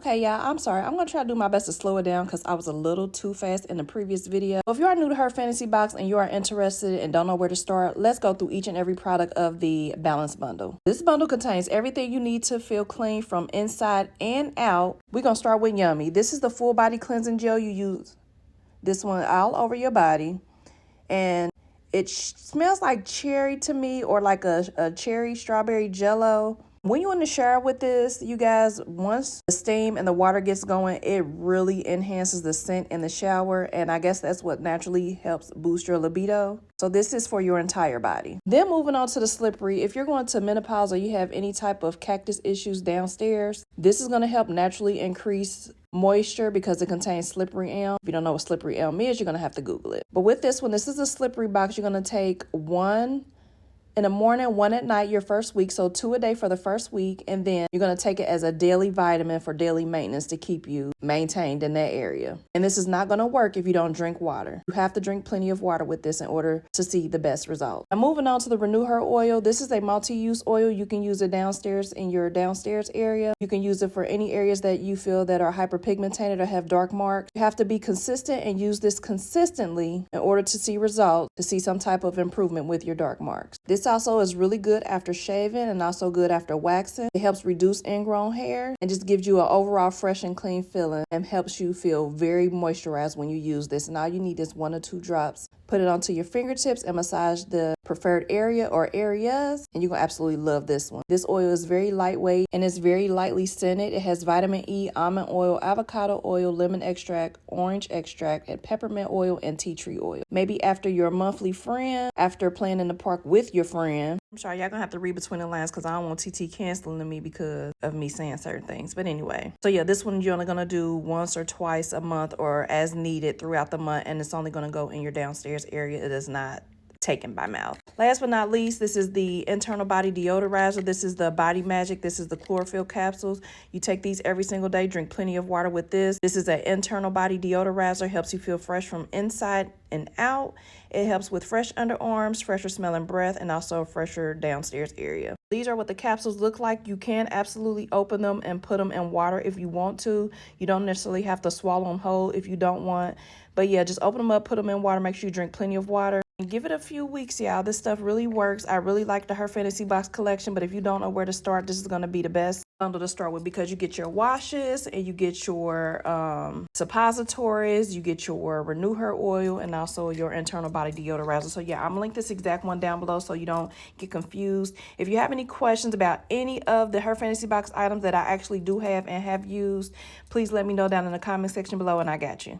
Okay, y'all, I'm sorry. I'm going to try to do my best to slow it down because I was a little too fast in the previous video. If you are new to Her Fantasy Box and you are interested and don't know where to start, let's go through each and every product of the Balance Bundle. This bundle contains everything you need to feel clean from inside and out. We're going to start with Yummy. This is the full body cleansing gel. You use this one all over your body. And it smells like cherry to me, or like a cherry strawberry jello. When you're in the shower with this, you guys, once the steam and the water gets going, it really enhances the scent in the shower. And I guess that's what naturally helps boost your libido. So this is for your entire body. Then moving on to the Slippery. If you're going to menopause or you have any type of cactus issues downstairs, this is going to help naturally increase moisture because it contains slippery elm. If you don't know what slippery elm is, you're going to have to Google it. But with this one, this is a Slippery box. You're going to take one in the morning, one at night your first week, so 2 a day for the first week, and then you're going to take it as a daily vitamin for daily maintenance to keep you maintained in that area. And this is not going to work if you don't drink water. You have to drink plenty of water with this in order to see the best result. Now moving on to the Renew Her oil. This is a multi-use oil. You can use it downstairs in your downstairs area. You can use it for any areas that you feel that are hyperpigmented or have dark marks. You have to be consistent and use this consistently in order to see results, to see some type of improvement with your dark marks. This also is really good after shaving and also good after waxing. It helps reduce ingrown hair and just gives you an overall fresh and clean feeling and helps you feel very moisturized when you use this. And all you need is 1 or 2 drops. Put it onto your fingertips and massage the preferred area or areas, and you're going to absolutely love this one. This oil is very lightweight and it's very lightly scented. It has vitamin E, almond oil, avocado oil, lemon extract, orange extract, and peppermint oil and tea tree oil. Maybe after your monthly friend, after playing in the park with your friend. I'm sorry, y'all gonna have to read between the lines because I don't want TT canceling me because of me saying certain things. But anyway, so yeah, this one you're only gonna do once or twice a month or as needed throughout the month, and it's only gonna go in your downstairs area. It is not taken by mouth. Last but not least, this is the internal body deodorizer. This is the Body Magic. This is the chlorophyll capsules. You take these every single day. Drink plenty of water with this. This is an internal body deodorizer. Helps you feel fresh from inside and out. It helps with fresh underarms, fresher smelling breath, and also a fresher downstairs area. These are what the capsules look like. You can absolutely open them and put them in water if you want to. You don't necessarily have to swallow them whole if you don't want. But yeah, just open them up, put them in water. Make sure you drink plenty of water. And give it a few weeks, y'all. This stuff really works. I really like the Her Fantasy Box collection, but if you don't know where to start, this is going to be the best bundle to start with because you get your washes and you get your suppositories, you get your Renew Her oil, and also your internal body deodorizer. So yeah, I'm gonna link this exact one down below so you don't get confused. If you have any questions about any of the Her Fantasy Box items that I actually do have and have used, please let me know down in the comment section below and I got you.